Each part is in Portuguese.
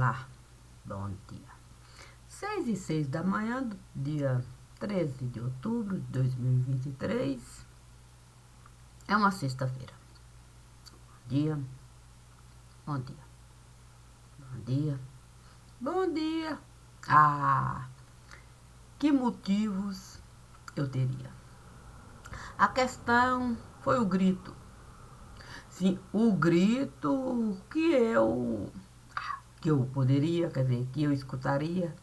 Olá, bom dia. 6:06 da manhã do dia 13 de outubro de 2023. É uma sexta-feira. Bom dia, bom dia, bom dia, bom dia. Que motivos eu teria? A questão foi o grito. Sim, o grito que eu poderia, quer dizer, que eu escutaria,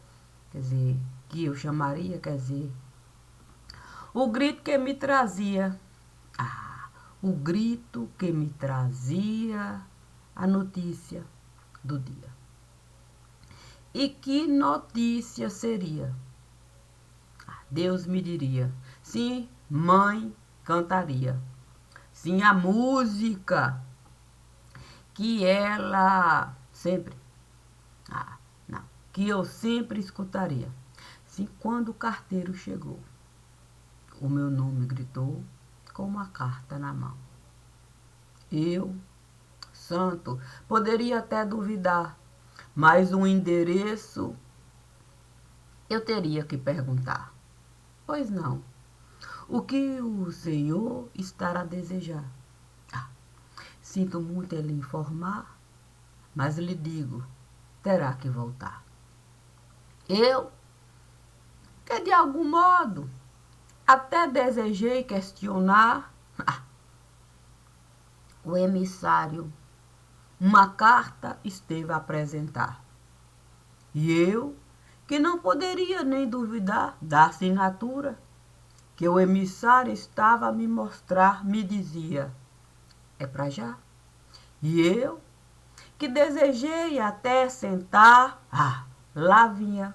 quer dizer, que eu chamaria, quer dizer, o grito que me trazia, o grito que me trazia a notícia do dia. E que notícia seria? Deus me diria, sim, mãe cantaria, sim, a música que ela sempre, não, que eu sempre escutaria. Sim, quando o carteiro chegou, o meu nome gritou com uma carta na mão. Eu, santo, poderia até duvidar, mas um endereço eu teria que perguntar. Pois não. O que o Senhor estará a desejar? Sinto muito em lhe informar, mas lhe digo, terá que voltar. Eu, que de algum modo até desejei questionar, o emissário uma carta esteve a apresentar. E eu, que não poderia nem duvidar da assinatura que o emissário estava a me mostrar, me dizia, é para já. E eu, que desejei até sentar, lá vinha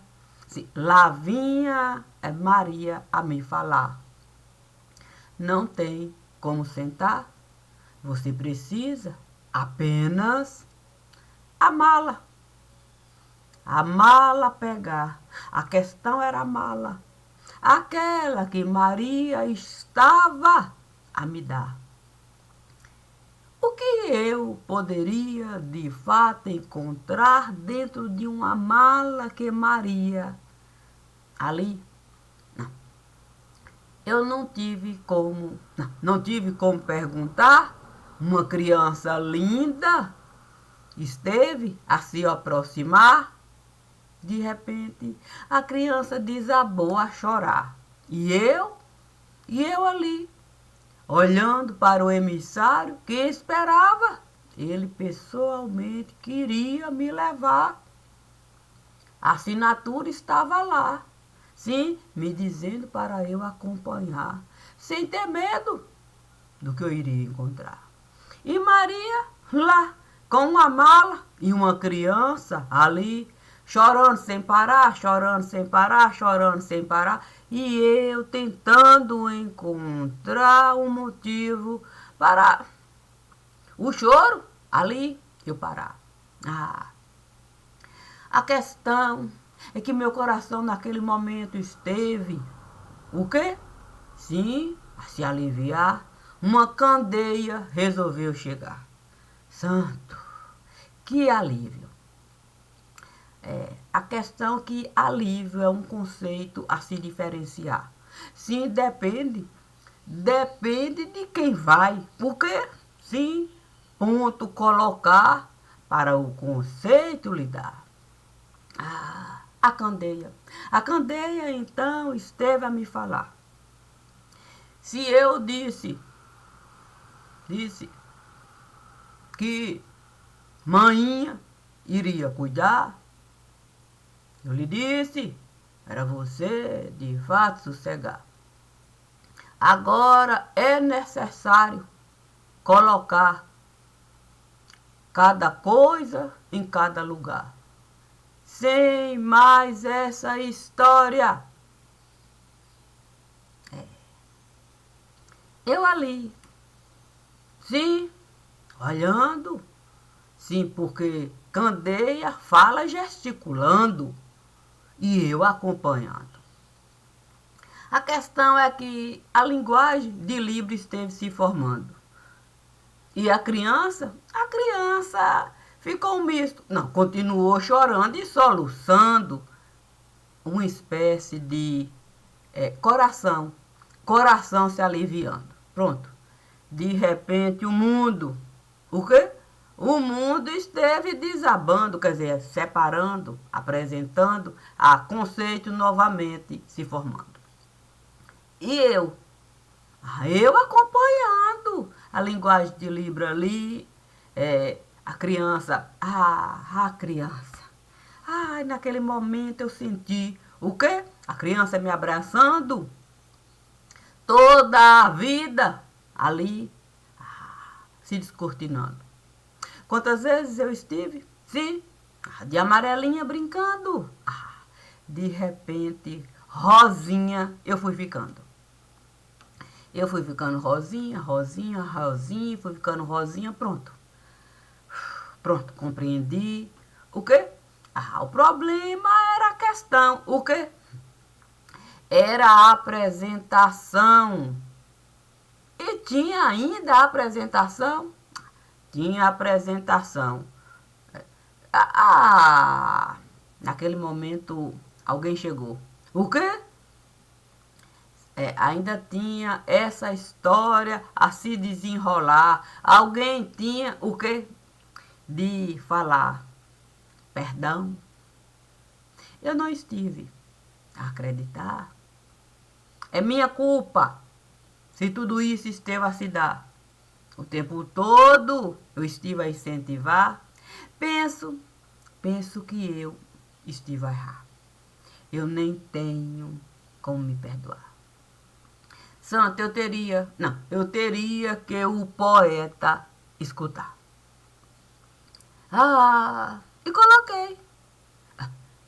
Maria a me falar. Não tem como sentar, você precisa apenas a mala. A mala pegar. A questão era a mala. Aquela que Maria estava a me dar. O que eu poderia de fato encontrar dentro de uma mala que Maria ali? Não. Eu não tive como perguntar. Uma criança linda esteve a se aproximar. De repente, a criança desabou a chorar. E eu ali, olhando para o emissário que esperava. Ele pessoalmente queria me levar. A assinatura estava lá. Sim, me dizendo para eu acompanhar, sem ter medo do que eu iria encontrar. E Maria lá, com uma mala e uma criança ali, chorando sem parar, chorando sem parar, chorando sem parar. E eu tentando encontrar um motivo para o choro ali eu parar. A questão é que meu coração naquele momento esteve, o quê? Sim, a se aliviar. Uma candeia resolveu chegar. Santo, que alívio. A questão que alívio é um conceito a se diferenciar. Sim, depende de quem vai. Porque, sim, ponto colocar para o conceito lidar. A candeia. A candeia, então, esteve a me falar. Se eu disse que manhinha iria cuidar, eu lhe disse, era você de fato sossegar. Agora é necessário colocar cada coisa em cada lugar. Sem mais essa história. Eu ali, sim, olhando, sim, porque candeia fala gesticulando e eu acompanhando. A questão é que a linguagem de Libra esteve se formando. E a criança ficou misto. Não, continuou chorando e soluçando uma espécie de coração. Coração se aliviando. Pronto. De repente o quê? O mundo esteve desabando, quer dizer, separando, apresentando a conceito novamente se formando. E eu acompanhando a linguagem de Libra ali, a criança, a criança. Ai, naquele momento eu senti o quê? A criança me abraçando, toda a vida ali se descortinando. Quantas vezes eu estive? Sim, de amarelinha brincando. De repente, rosinha, eu fui ficando. Eu fui ficando rosinha, rosinha, rosinha, fui ficando rosinha, pronto. Pronto, compreendi. O quê? O problema era a questão. O quê? Era a apresentação. E tinha ainda a apresentação? Tinha a apresentação. Naquele momento, alguém chegou. O quê? Ainda tinha essa história a se desenrolar. Alguém tinha o quê? De falar. Perdão. Eu não estive a acreditar. É minha culpa se tudo isso esteve a se dar. O tempo todo eu estive a incentivar. Penso que eu estive a errar. Eu nem tenho como me perdoar. Santa, eu teria que o poeta escutar. E coloquei.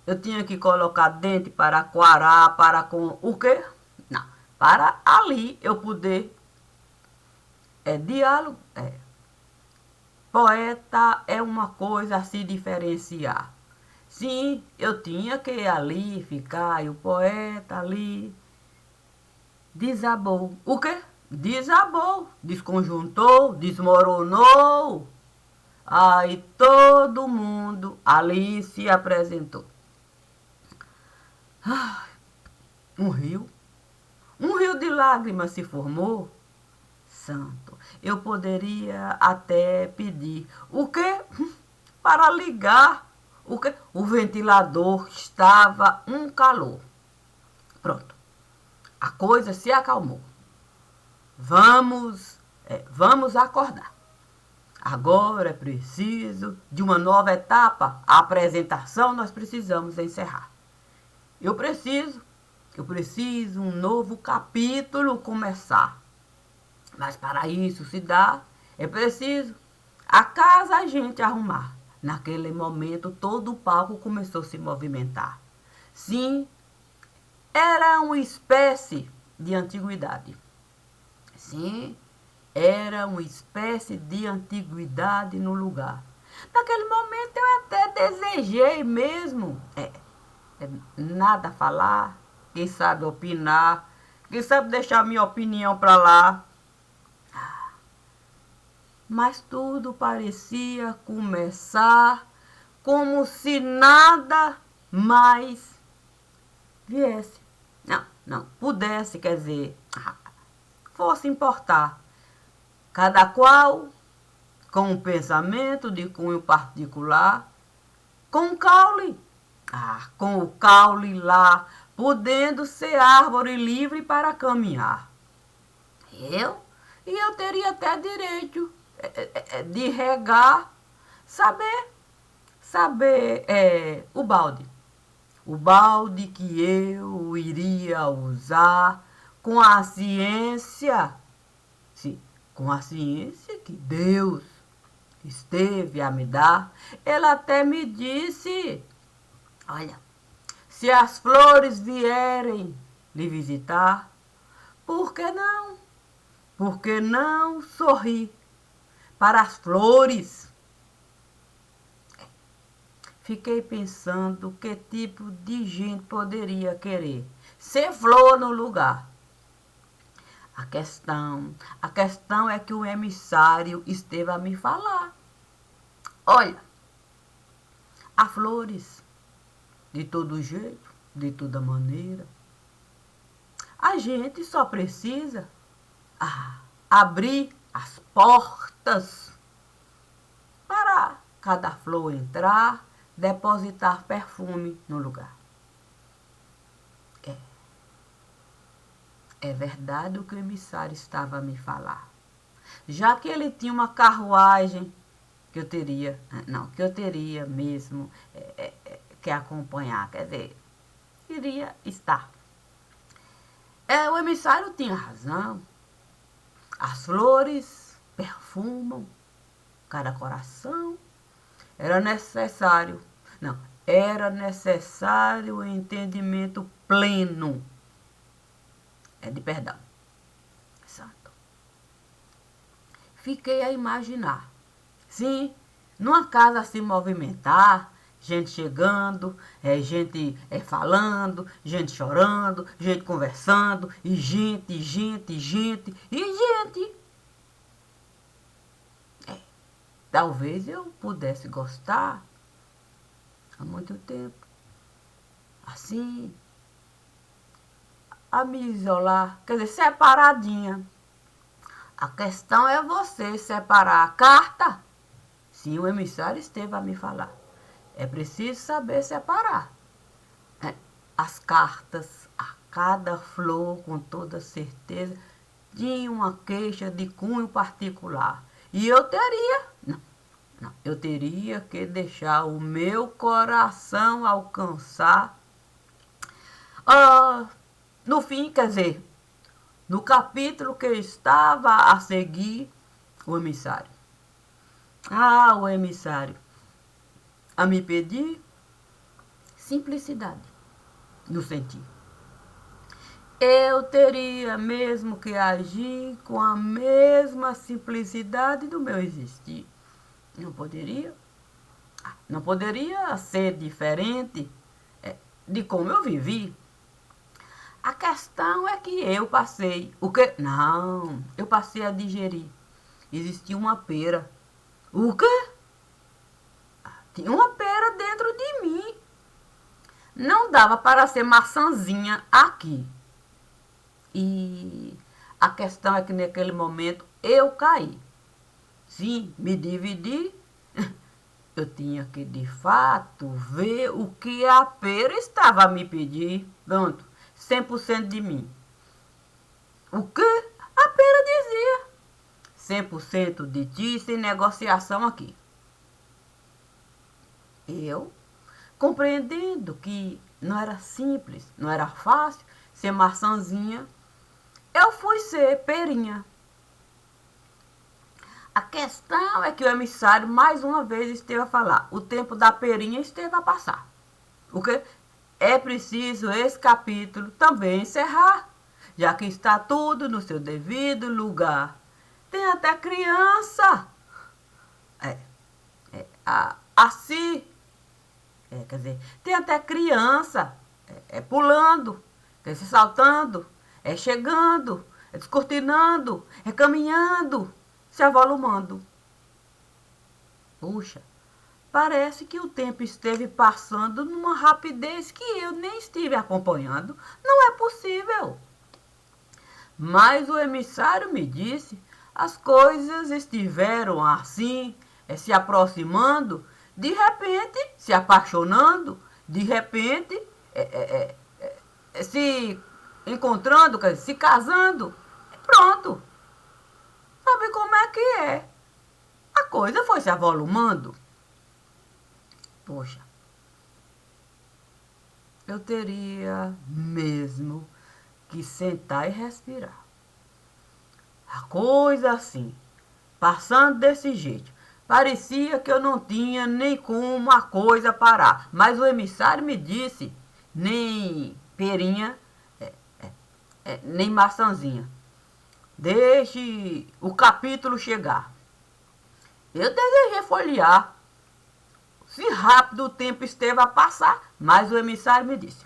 Eu tinha que colocar dente para quarar, para com o quê? Não, para ali eu poder diálogo. Poeta é uma coisa a se diferenciar. Sim, eu tinha que ali ficar, e o poeta ali desabou. O quê? Desabou, desconjuntou, desmoronou. Aí todo mundo ali se apresentou. Um rio de lágrimas se formou. Santo, eu poderia até pedir. O quê? Para ligar. O quê? O ventilador estava um calor. Pronto. A coisa se acalmou. Vamos acordar. Agora é preciso de uma nova etapa. A apresentação nós precisamos encerrar. Eu preciso um novo capítulo começar. Mas para isso se dá, é preciso a casa a gente arrumar. Naquele momento todo o palco começou a se movimentar. Sim, era uma espécie de antiguidade. Sim, era uma espécie de antiguidade no lugar. Naquele momento eu até desejei mesmo nada falar, quem sabe opinar, quem sabe deixar minha opinião para lá. Mas tudo parecia começar como se nada mais viesse. Não, pudesse, quer dizer, fosse importar. Cada qual com um pensamento de cunho particular, com o caule. Com o caule lá, podendo ser árvore livre para caminhar. Eu teria até direito de regar, saber o balde. O balde que eu iria usar com a ciência, sim, com a ciência que Deus esteve a me dar. Ele até me disse, olha, se as flores vierem lhe visitar, por que não? Por que não sorrir para as flores? Fiquei pensando que tipo de gente poderia querer ser flor no lugar. A questão é que o emissário esteve a me falar. Olha, há flores de todo jeito, de toda maneira. A gente só precisa abrir as portas para cada flor entrar, depositar perfume no lugar. É verdade o que o emissário estava a me falar. Já que ele tinha uma carruagem que eu teria mesmo que acompanhar, quer dizer, iria estar. O emissário tinha razão. As flores perfumam cada coração. Era necessário o entendimento pleno. De perdão. Santo. Fiquei a imaginar. Sim, numa casa se movimentar, gente chegando, gente falando, gente chorando, gente conversando, e gente. Talvez eu pudesse gostar há muito tempo. Assim, a me isolar, quer dizer, separadinha. A questão é você separar a carta. Sim, o emissário esteve a me falar. É preciso saber separar as cartas. A cada flor, com toda certeza, tinha uma queixa de cunho particular. E eu teria que deixar o meu coração alcançar. No fim, quer dizer, no capítulo que estava a seguir, o emissário. O emissário a me pedir simplicidade no sentir. Eu teria mesmo que agir com a mesma simplicidade do meu existir. Não poderia ser diferente de como eu vivi. A questão é que eu passei. O quê? Não, eu passei a digerir. Existia uma pera. O quê? Tinha uma pera dentro de mim. Não dava para ser maçãzinha aqui. E a questão é que naquele momento eu caí. Sim, me dividi. Eu tinha que, de fato, ver o que a pera estava a me pedir. Pronto, 100% de mim. O que? A pera dizia. 100% de ti, sem negociação aqui. Eu, compreendendo que não era simples, não era fácil ser maçãzinha, eu fui ser perinha. A questão é que o emissário mais uma vez esteve a falar. O tempo da perinha esteve a passar. O que? É preciso esse capítulo também encerrar, já que está tudo no seu devido lugar. Tem até criança. Assim. Quer dizer, tem até criança pulando, se saltando, chegando, descortinando, caminhando, se avolumando. Puxa, parece que o tempo esteve passando numa rapidez que eu nem estive acompanhando. Não é possível. Mas o emissário me disse, as coisas estiveram assim, se aproximando, de repente se apaixonando, de repente se encontrando, se casando. Pronto. Sabe como é que é? A coisa foi se avolumando. Poxa, eu teria mesmo que sentar e respirar. A coisa assim, passando desse jeito. Parecia que eu não tinha nem como a coisa parar. Mas o emissário me disse, nem perinha, nem maçãzinha. Deixe o capítulo chegar. Eu desejei folhear. Se rápido o tempo esteve a passar, mas o emissário me disse.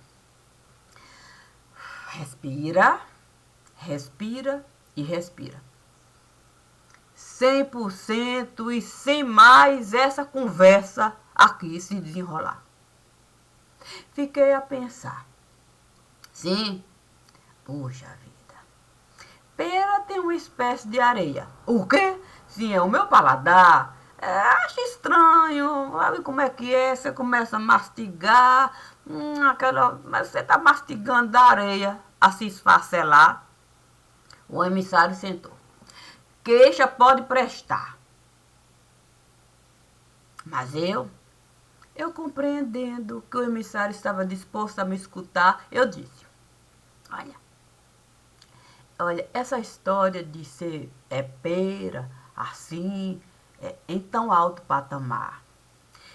Respira, respira e respira. 100% e sem mais essa conversa aqui se desenrolar. Fiquei a pensar. Sim, puxa vida. Pera tem uma espécie de areia. O quê? Sim, é o meu paladar. Acho estranho. Sabe como é que é? Você começa a mastigar. Mas você está mastigando da areia a se esfacelar. O emissário sentou. Queixa pode prestar. Mas eu compreendendo que o emissário estava disposto a me escutar, eu disse: Olha, essa história de ser pera, assim, em tão alto patamar.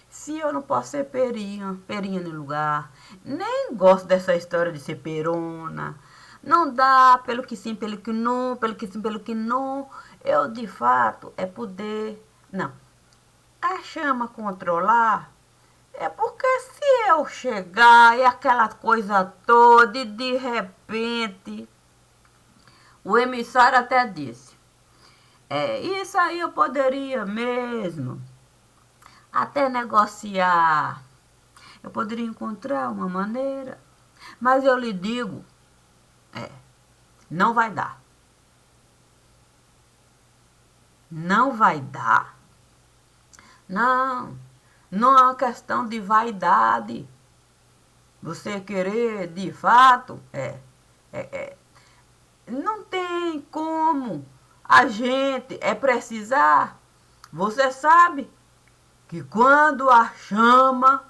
Se eu não posso ser perinha no lugar, nem gosto dessa história de ser perona, não dá pelo que sim, pelo que não, pelo que sim, pelo que não, eu de fato poder. Não, a chama controlar é porque se eu chegar e aquela coisa toda e de repente. O emissário até disse: isso aí eu poderia mesmo até negociar. Eu poderia encontrar uma maneira. Mas eu lhe digo, não vai dar. Não vai dar? Não, não é uma questão de vaidade. Você querer, de fato, não tem como a gente precisar. Você sabe que quando a chama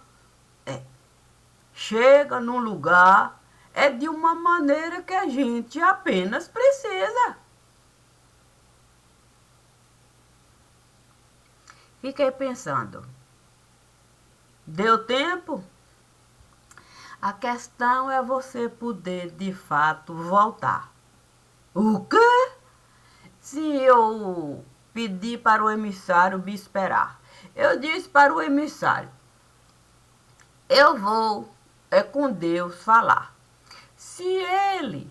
chega num lugar, é de uma maneira que a gente apenas precisa. Fiquei pensando, deu tempo? A questão é você poder, de fato, voltar. O quê? Se eu pedir para o emissário me esperar. Eu disse para o emissário: eu vou com Deus falar. Se ele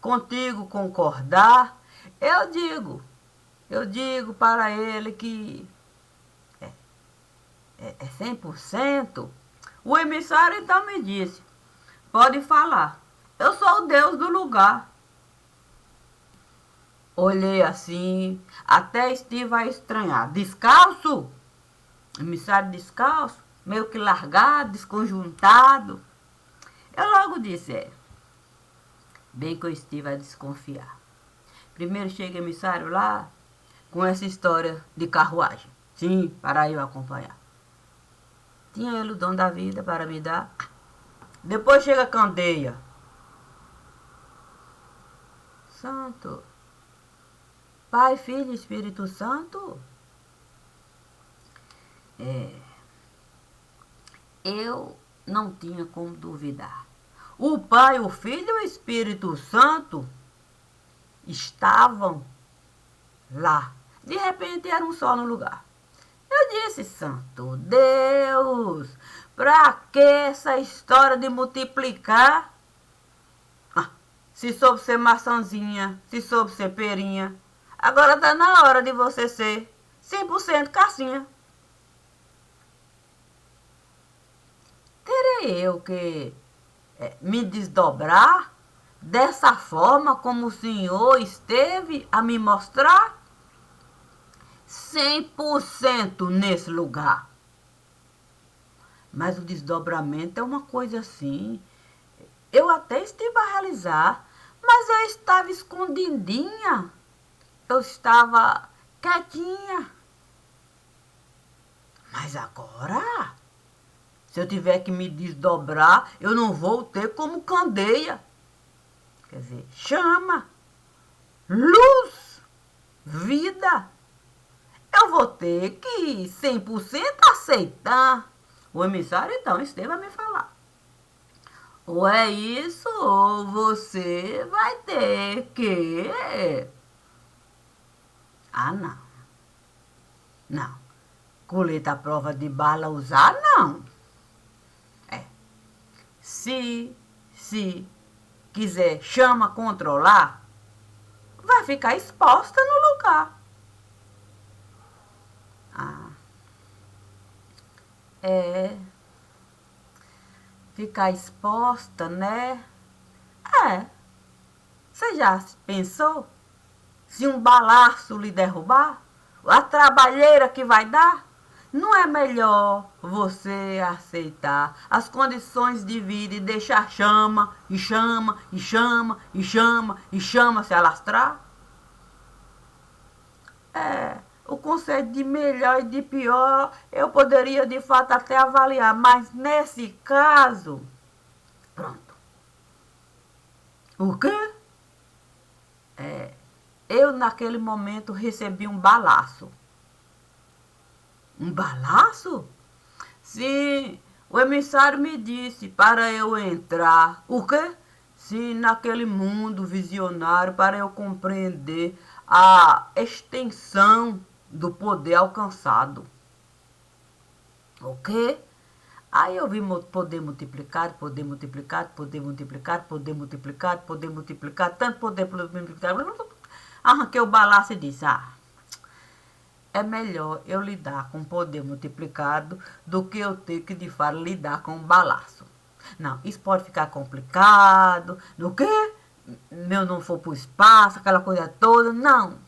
contigo concordar, eu digo para ele que é 100%. O emissário então me disse: pode falar, eu sou o Deus do lugar. Olhei assim, até estive a estranhar. Descalço? Emissário descalço? Meio que largado, desconjuntado. Eu logo disse: bem que eu estive a desconfiar. Primeiro chega emissário lá, com essa história de carruagem. Sim, para eu acompanhar. Tinha ele o dom da vida para me dar. Depois chega a candeia. Santo. Pai, Filho e Espírito Santo. Eu não tinha como duvidar. O Pai, o Filho e o Espírito Santo estavam lá. De repente era um só no lugar. Eu disse: Santo Deus, pra que essa história de multiplicar? Se soube ser maçãzinha, se soube ser perinha, agora tá na hora de você ser 100% cassinha. Terei eu que me desdobrar dessa forma como o Senhor esteve a me mostrar? 100% nesse lugar. Mas o desdobramento é uma coisa assim. Eu até estive a realizar, mas eu estava escondidinha. Eu estava quietinha. Mas agora, se eu tiver que me desdobrar, eu não vou ter como candeia. Quer dizer, chama, luz, vida. Eu vou ter que 100% aceitar. O emissário então esteve a me falar: ou é isso, ou você vai ter que... não. Não. Coleta à prova de bala usar, não. Se quiser chama controlar, vai ficar exposta no lugar. É, ficar exposta, né? É, você já pensou? Se um balaço lhe derrubar, a trabalheira que vai dar? Não é melhor você aceitar as condições de vida e deixar chama, e chama, e chama, e chama, e chama se alastrar? É, o conceito de melhor e de pior eu poderia de fato até avaliar, mas nesse caso, pronto. O quê? Eu naquele momento recebi um balaço. Um balaço? Sim, o emissário me disse para eu entrar. O quê? Sim, naquele mundo visionário para eu compreender a extensão do poder alcançado. O quê? Aí eu vi poder multiplicar, poder multiplicar, poder multiplicar, poder multiplicar, poder multiplicar, tanto poder multiplicar. Arranquei o balaço e disse, é melhor eu lidar com poder multiplicado do que eu ter que, de fato, lidar com um balaço. Não, isso pode ficar complicado. No quê? Meu não for pro espaço, aquela coisa toda. Não.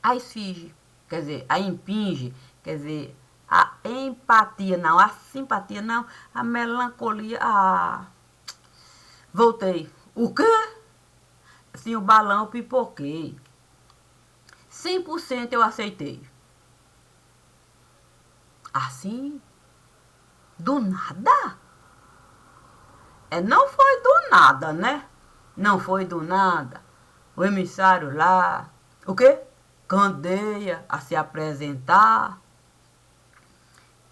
A esfinge, quer dizer, a impinge, quer dizer, a empatia não, a simpatia não, a melancolia. Voltei. O quê? Sim, o balão eu pipoquei. 100% eu aceitei. Assim, do nada? Não foi do nada, né? Não foi do nada. O emissário lá, o quê? Candeia a se apresentar.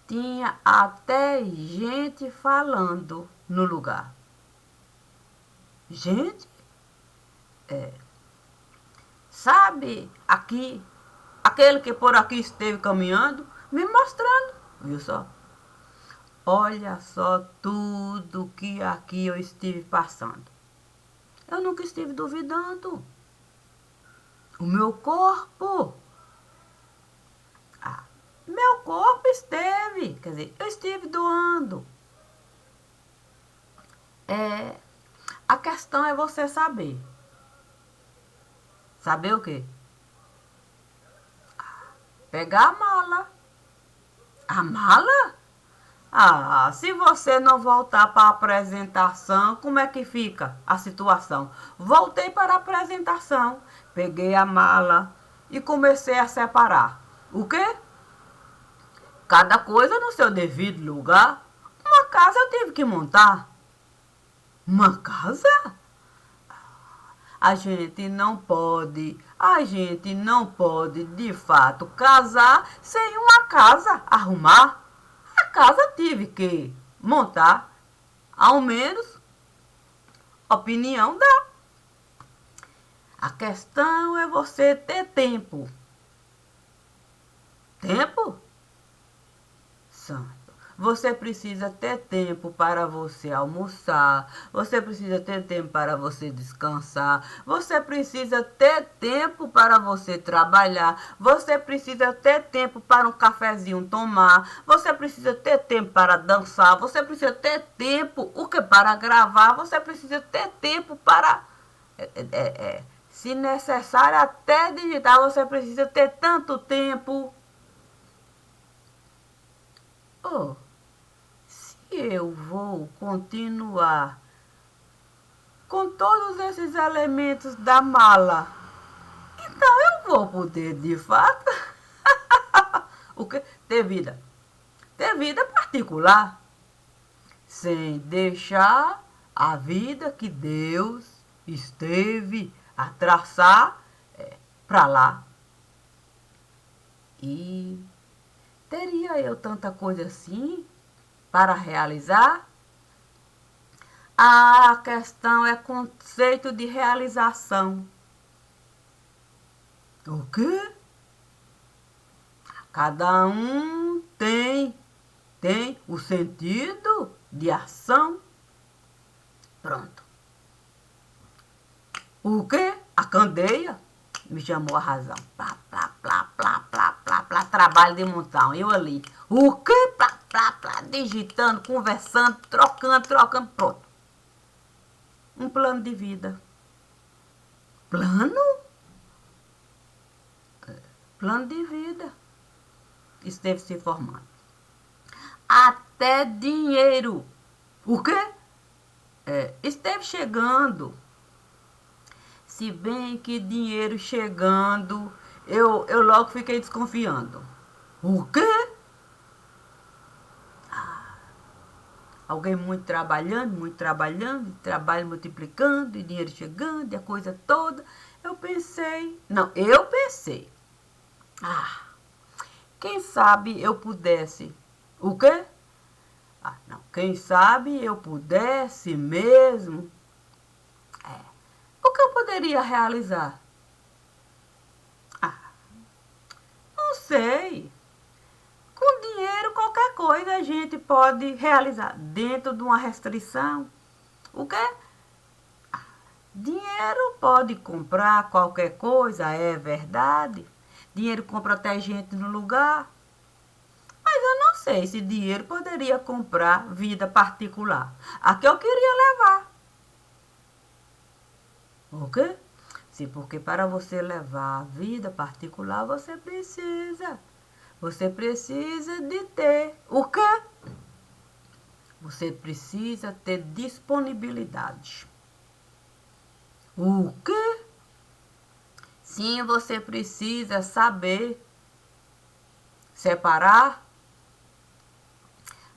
Tinha até gente falando no lugar. Gente, sabe aqui, aquele que por aqui esteve caminhando, me mostrando, viu só? Olha só tudo que aqui eu estive passando. Eu nunca estive duvidando. O meu corpo. Meu corpo esteve. Quer dizer, eu estive doando. A questão é você saber. Saber o quê? Pegar a mala. A mala? Se você não voltar para a apresentação, como é que fica a situação? Voltei para a apresentação, peguei a mala e comecei a separar. O quê? Cada coisa no seu devido lugar. Uma casa eu tive que montar. Uma casa? A gente não pode, de fato, casar sem uma casa arrumar. A casa tive que montar, ao menos, opinião dá. A questão é você ter tempo. Tempo? Santo. Você precisa ter tempo para você almoçar, você precisa ter tempo para você descansar, você precisa ter tempo para você trabalhar, você precisa ter tempo para um cafezinho tomar, você precisa ter tempo para dançar, você precisa ter tempo para gravar, você precisa ter tempo para, se necessário, até digitar, você precisa ter tanto tempo. Se eu vou continuar com todos esses elementos da mala, então eu vou poder, de fato, o que? Ter vida. Ter vida particular, sem deixar a vida que Deus esteve a traçar para lá. E teria eu tanta coisa assim para realizar? A questão é conceito de realização. O quê? Cada um tem o sentido de ação. Pronto. O quê? A candeia me chamou a razão. Plá, plá, plá, plá, plá, trabalho de montão. Eu ali. O quê? Plá, digitando, conversando, trocando, pronto. Um plano de vida. Plano? Plano de vida. Esteve se formando. Até dinheiro. O quê? Esteve chegando. Se bem que dinheiro chegando, eu logo fiquei desconfiando. O quê? Alguém muito trabalhando, trabalho multiplicando, e dinheiro chegando, e a coisa toda. Eu pensei, quem sabe eu pudesse. O quê? Não, quem sabe eu pudesse mesmo. O que eu poderia realizar? Não sei. Com dinheiro, qualquer coisa a gente pode realizar, dentro de uma restrição. O quê? Dinheiro pode comprar qualquer coisa, é verdade. Dinheiro compra até gente no lugar. Mas eu não sei se dinheiro poderia comprar vida particular. A que eu queria levar. O quê? Sim, porque para você levar a vida particular, você precisa de ter o quê? Você precisa ter disponibilidade. O quê? Sim, você precisa saber separar.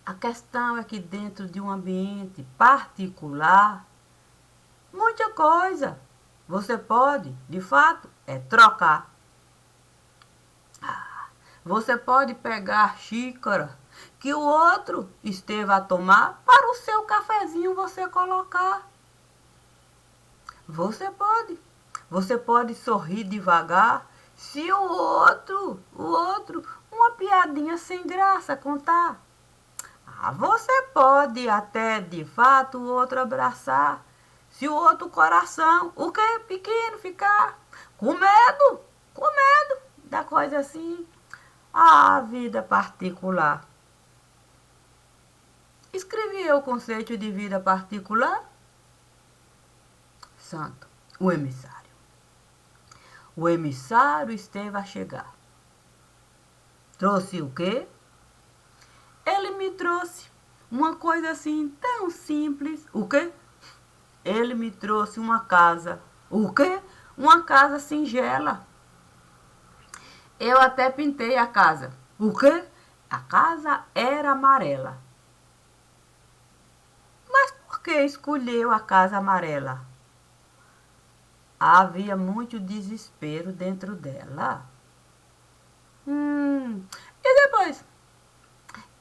A questão é que dentro de um ambiente particular, muita coisa você pode, de fato, trocar. Você pode pegar a xícara que o outro esteve a tomar para o seu cafezinho você colocar. Você pode. Você pode sorrir devagar se o outro, uma piadinha sem graça contar. Você pode até, de fato, o outro abraçar. Se o outro coração, o que? Pequeno, ficar com medo da coisa assim. A vida particular. Escrevi eu o conceito de vida particular? Santo, o emissário. O emissário esteve a chegar. Trouxe o quê? Ele me trouxe uma coisa assim tão simples. O quê? Ele me trouxe uma casa. O quê? Uma casa singela. Eu até pintei a casa. O quê? A casa era amarela. Mas por que escolheu a casa amarela? Havia muito desespero dentro dela. E depois?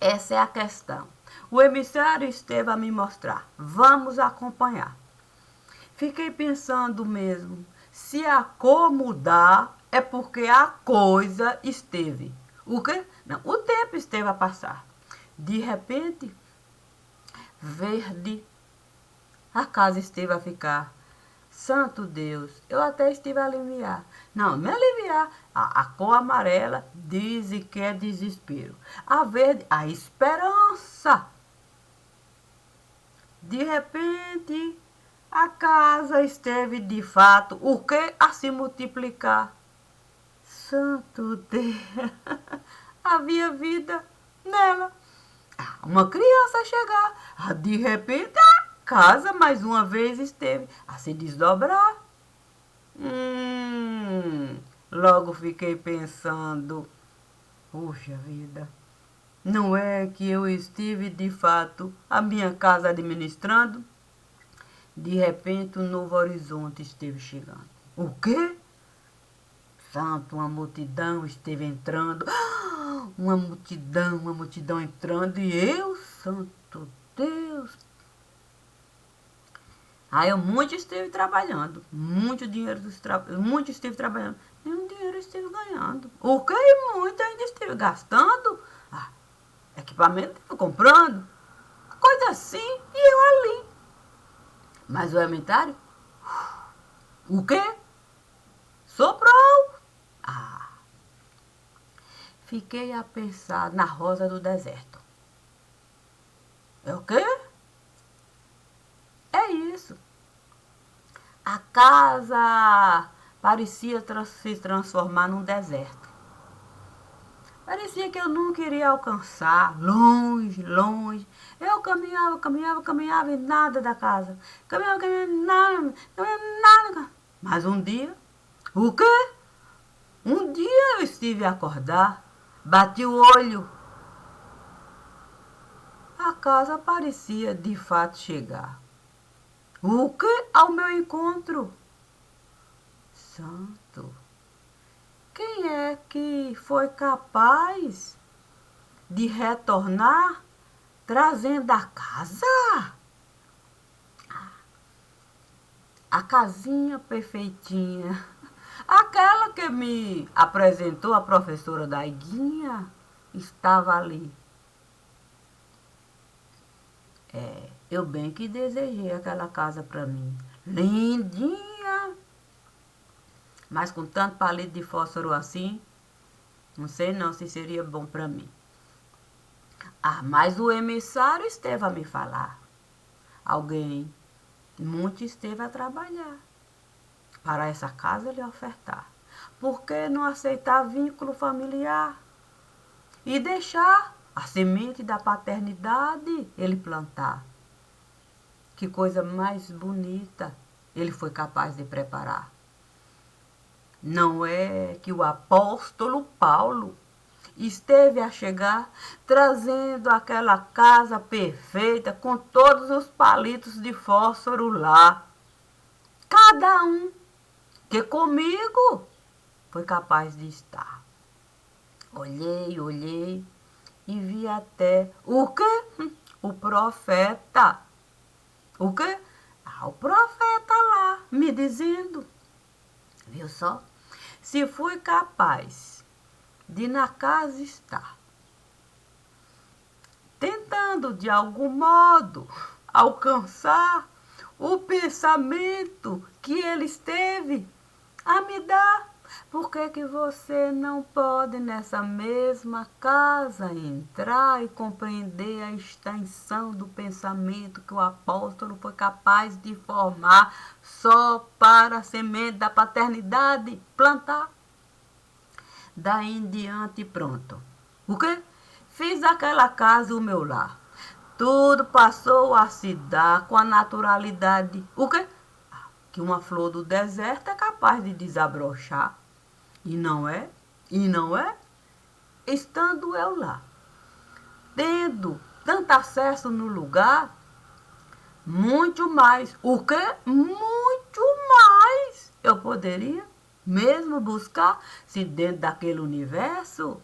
Essa é a questão. O emissário esteve a me mostrar. Vamos acompanhar. Fiquei pensando mesmo, se a cor mudar, é porque a coisa esteve. O quê? Não, o tempo esteve a passar. De repente, verde, a casa esteve a ficar. Santo Deus, eu até estive a aliviar. Não, me aliviar. A cor amarela diz que é desespero. A verde, a esperança. De repente, a casa esteve de fato, o que? A se multiplicar. Santo Deus, havia vida nela. Uma criança chegar, de repente a casa mais uma vez esteve a se desdobrar. Logo fiquei pensando, puxa vida, não é que eu estive de fato a minha casa administrando? De repente um novo horizonte esteve chegando. O quê? Santo, uma multidão esteve entrando. Uma multidão entrando. E eu, santo Deus. Eu muito esteve trabalhando. Muito esteve trabalhando. Nenhum dinheiro esteve ganhando. O que? Muito ainda esteve gastando. Equipamento esteve comprando. Coisa assim. E eu ali. Mas o inventário? O quê? Soprou. Fiquei a pensar na rosa do deserto. É o quê? É isso. A casa parecia se transformar num deserto. Parecia que eu nunca iria alcançar, longe, longe. Eu caminhava, caminhava, caminhava e nada da casa. Caminhava, caminhava, nada, caminhava, nada. Mas um dia, o quê? Um dia eu estive a acordar, bati o olho. A casa parecia de fato chegar. O quê? Ao meu encontro. Santo, quem é que foi capaz de retornar trazendo a casa? A casinha perfeitinha. Aquela que me apresentou a professora da Iguinha estava ali. Eu bem que desejei aquela casa para mim. Lindinha, mas com tanto palito de fósforo assim, não sei não se seria bom para mim. Ah, mas o emissário esteve a me falar. Alguém muito esteve a trabalhar para essa casa lhe ofertar. Por que não aceitar vínculo familiar e deixar a semente da paternidade ele plantar? Que coisa mais bonita ele foi capaz de preparar. Não é que o apóstolo Paulo esteve a chegar trazendo aquela casa perfeita com todos os palitos de fósforo lá. Cada um que comigo foi capaz de estar. Olhei, olhei e vi até o quê? O profeta. O quê? Ah, o profeta lá me dizendo. Viu só? Se fui capaz de na casa estar, tentando de algum modo alcançar o pensamento que ele esteve a me dar, por que você não pode nessa mesma casa entrar e compreender a extensão do pensamento que o apóstolo foi capaz de formar só para a semente da paternidade plantar? Daí em diante pronto. O quê? Fiz daquela casa o meu lar. Tudo passou a se dar com a naturalidade. O quê? Que uma flor do deserto é capaz de desabrochar. E não é? E não é? Estando eu lá, tendo tanto acesso no lugar, muito mais. O quê? Muito mais. Eu poderia mesmo buscar se dentro daquele universo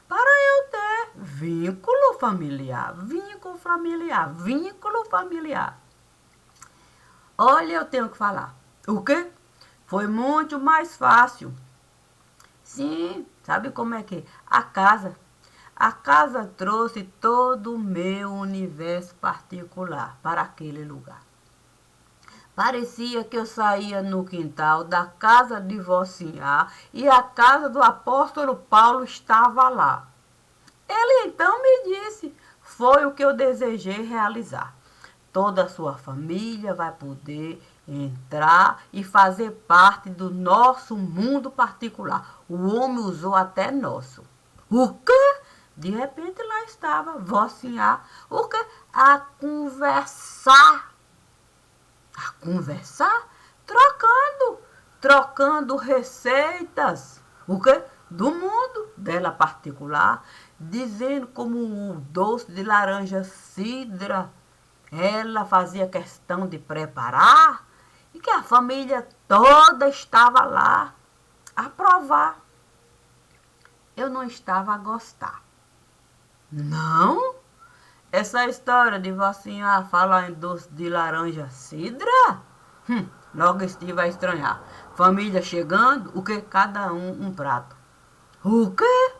para eu ter vínculo familiar, vínculo familiar, vínculo familiar. Olha, eu tenho que falar. O quê? Foi muito mais fácil. Sim, sabe como é que é? A casa trouxe todo o meu universo particular para aquele lugar. Parecia que eu saía no quintal da casa de Vocinhar e a casa do apóstolo Paulo estava lá. Ele então me disse, foi o que eu desejei realizar. Toda a sua família vai poder entrar e fazer parte do nosso mundo particular. O homem usou até nosso. O quê? De repente lá estava Vocinhar. O quê? A conversar. A conversar? Trocando receitas. O quê? Do mundo dela particular, dizendo como o doce de laranja cidra ela fazia questão de preparar e que a família toda estava lá a provar. Eu não estava a gostar. Não? Essa história de Vocinha falar em doce de laranja cidra? Logo estive a estranhar. Família chegando, o que? Cada um prato. O quê?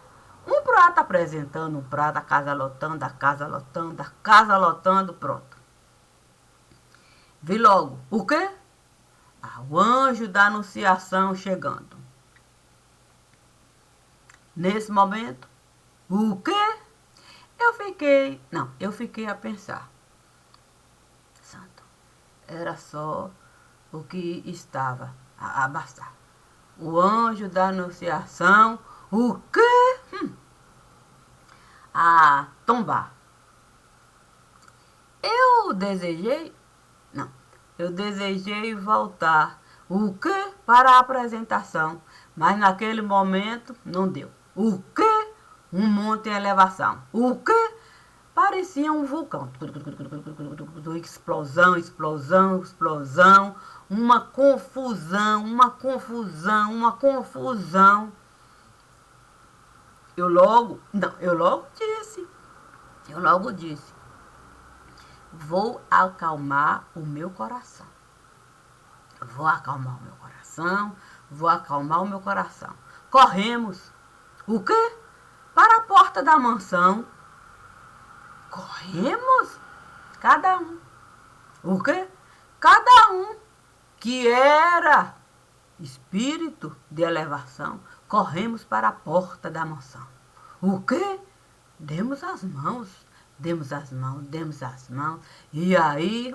Um prato apresentando um prato, a casa lotando, a casa lotando, a casa lotando, pronto. Vi logo. O quê? O anjo da anunciação chegando. Nesse momento, o quê? Eu fiquei a pensar. Santo, era só o que estava a bastar. O anjo da anunciação, o quê? A tombar. Eu desejei, não, eu desejei voltar. O quê? Para a apresentação. Mas naquele momento não deu. O quê? Um monte em elevação. O quê? Parecia um vulcão. Explosão, explosão, explosão. Uma confusão, uma confusão, uma confusão. Eu logo disse, vou acalmar o meu coração. Vou acalmar o meu coração, vou acalmar o meu coração. Corremos. O quê? Para a porta da mansão. Corremos? Cada um. O quê? Cada um que era espírito de elevação. Corremos para a porta da mansão. O quê? Demos as mãos. Demos as mãos, demos as mãos. E aí,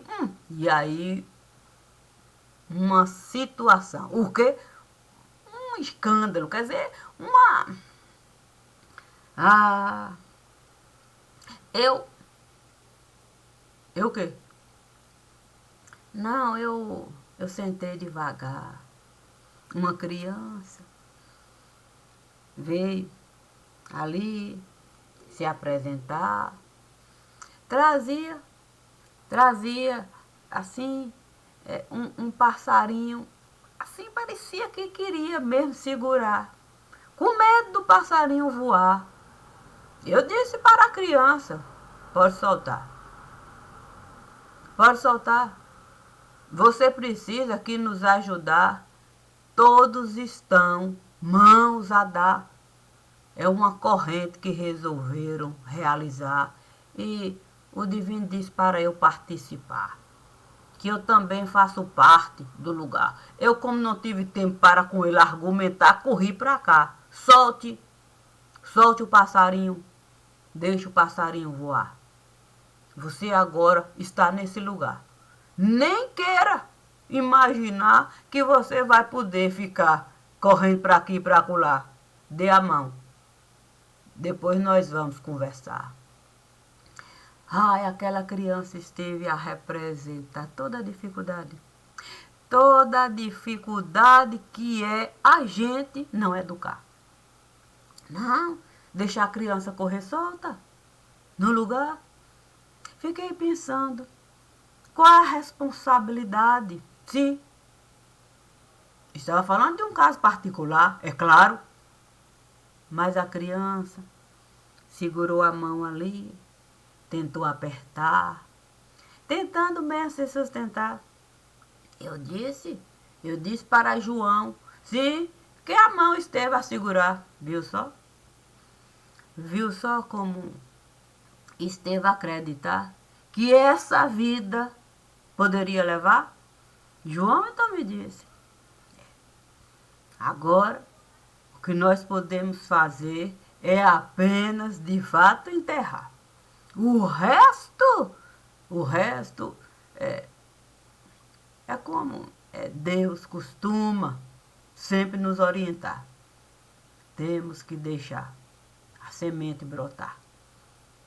uma situação. O quê? Um escândalo, quer dizer, uma... Ah, eu o quê? Não, eu sentei devagar. Uma criança veio ali se apresentar. Trazia assim, um passarinho, assim parecia que queria mesmo segurar, com medo do passarinho voar. Eu disse para a criança, pode soltar. Pode soltar. Você precisa aqui nos ajudar. Todos estão mãos a dar. É uma corrente que resolveram realizar. E o divino disse para eu participar. Que eu também faço parte do lugar. Eu, como não tive tempo para com ele argumentar, corri para cá. Solte o passarinho. Deixe o passarinho voar. Você agora está nesse lugar. Nem queira imaginar que você vai poder ficar correndo para aqui e para acolá. Dê a mão. Depois nós vamos conversar. Ai, aquela criança esteve a representar toda a dificuldade. Toda a dificuldade que é a gente não educar. Não, deixar a criança correr solta no lugar. Fiquei pensando, qual a responsabilidade? Sim, estava falando de um caso particular, é claro. Mas a criança segurou a mão ali, tentou apertar, tentando mesmo se sustentar. Eu disse para João, sim, que a mão esteve a segurar. Viu só? Viu só como esteve a acreditar que essa vida poderia levar? João então me disse, agora o que nós podemos fazer é apenas de fato enterrar. O resto é como Deus costuma sempre nos orientar. Temos que deixar a semente brotar.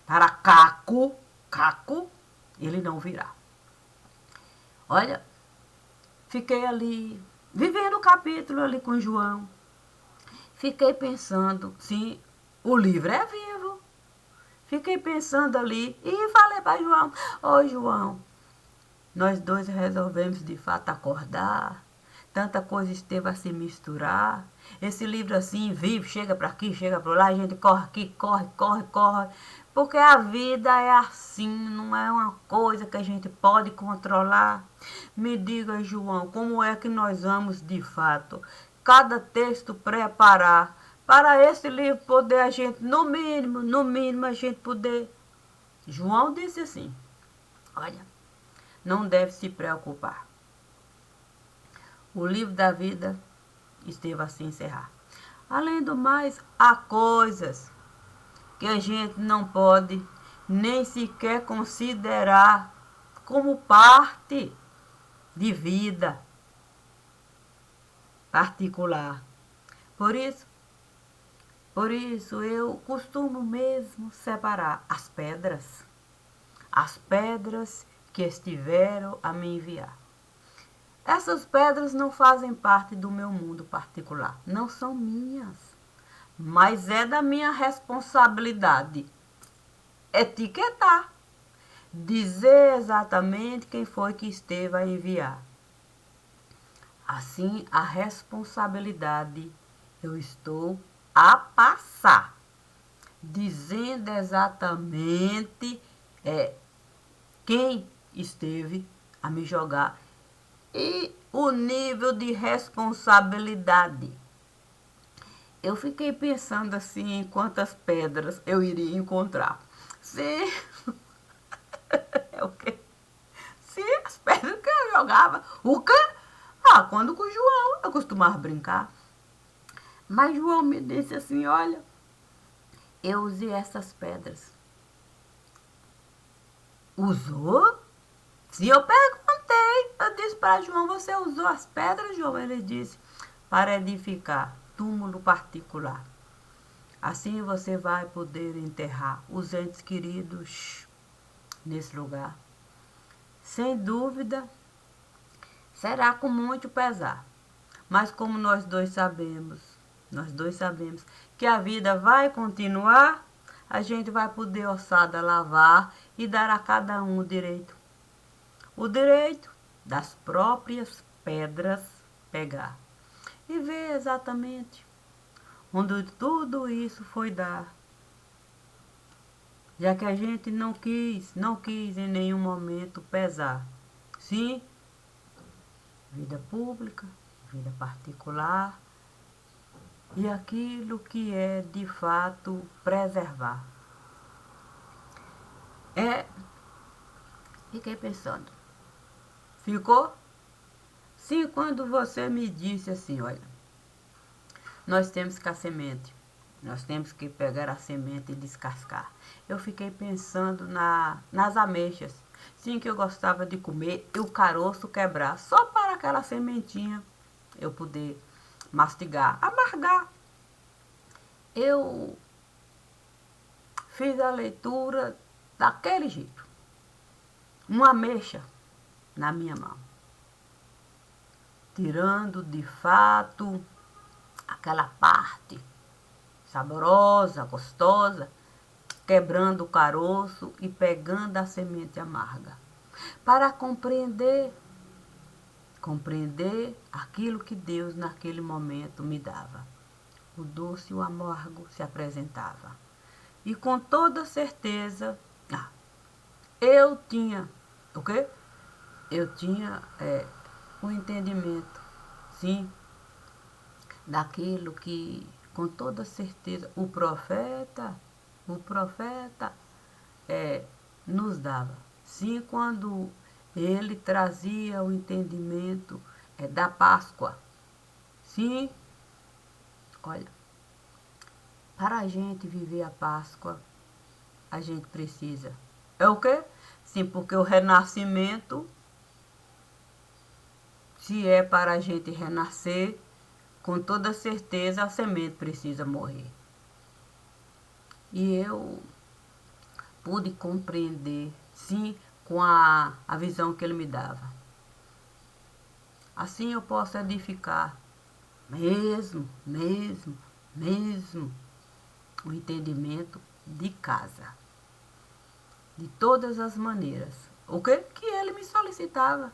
Para caco, ele não virá. Olha, fiquei ali, vivendo o capítulo ali com João. Fiquei pensando, sim, o livro é vivo. Fiquei pensando ali e falei para João, ô João, nós dois resolvemos de fato acordar. Tanta coisa esteve a se misturar. Esse livro assim vive, chega para aqui, chega para lá, a gente corre aqui, corre. Porque a vida é assim, não é uma coisa que a gente pode controlar. Me diga, João, como é que nós vamos de fato cada texto preparar para esse livro poder a gente, no mínimo a gente poder. João disse assim, olha, não deve se preocupar. O livro da vida esteve assim encerrar. Além do mais, há coisas que a gente não pode nem sequer considerar como parte de vida particular. Por isso, por isso eu costumo mesmo separar as pedras que estiveram a me enviar. Essas pedras não fazem parte do meu mundo particular, não são minhas, mas é da minha responsabilidade etiquetar, dizer exatamente quem foi que esteve a enviar. Assim, a responsabilidade eu estou a passar, dizendo exatamente quem esteve a me jogar e o nível de responsabilidade. Eu fiquei pensando assim em quantas pedras eu iria encontrar. Se é o quê? Se as pedras que eu jogava, o quê? Quando com o João eu costumava brincar. Mas João me disse assim, olha, eu usei essas pedras. Usou? Se eu perguntei, eu disse para João, você usou as pedras, João? Ele disse, para edificar túmulo particular. Assim você vai poder enterrar os entes queridos nesse lugar. Sem dúvida, será com muito pesar. Mas como nós dois sabemos que a vida vai continuar, a gente vai poder ossada lavar e dar a cada um o direito das próprias pedras pegar. E ver exatamente onde tudo isso foi dar. Já que a gente não quis em nenhum momento pesar. Sim, vida pública, vida particular e aquilo que é de fato preservar. Fiquei pensando. Ficou? Sim, quando você me disse assim, olha, nós temos que a semente, nós temos que pegar a semente e descascar. Eu fiquei pensando nas ameixas. Sim, que eu gostava de comer e o caroço quebrar, só para aquela sementinha eu poder mastigar, amargar. Eu fiz a leitura daquele jeito. Uma ameixa na minha mão. Tirando de fato aquela parte saborosa, gostosa, quebrando o caroço e pegando a semente amarga. Para compreender aquilo que Deus naquele momento me dava. O doce e o amargo se apresentava. E com toda certeza, eu tinha, o quê? Eu tinha um entendimento, sim, daquilo que, com toda certeza, o profeta nos dava. Sim, quando ele trazia o entendimento da Páscoa. Sim, olha, para a gente viver a Páscoa, a gente precisa. É o quê? Sim, porque o renascimento, se é para a gente renascer, com toda certeza a semente precisa morrer. E eu pude compreender, sim, com a visão que ele me dava. Assim eu posso edificar, mesmo, o entendimento de casa. De todas as maneiras. O que ele me solicitava.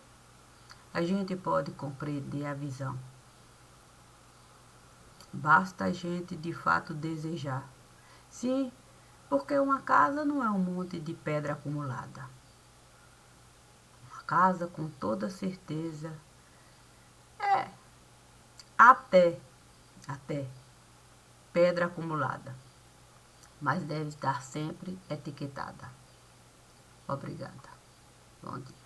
A gente pode compreender a visão. Basta a gente de fato desejar. Sim, porque uma casa não é um monte de pedra acumulada. Uma casa, com toda certeza, é até pedra acumulada. Mas deve estar sempre etiquetada. Obrigada. Bom dia.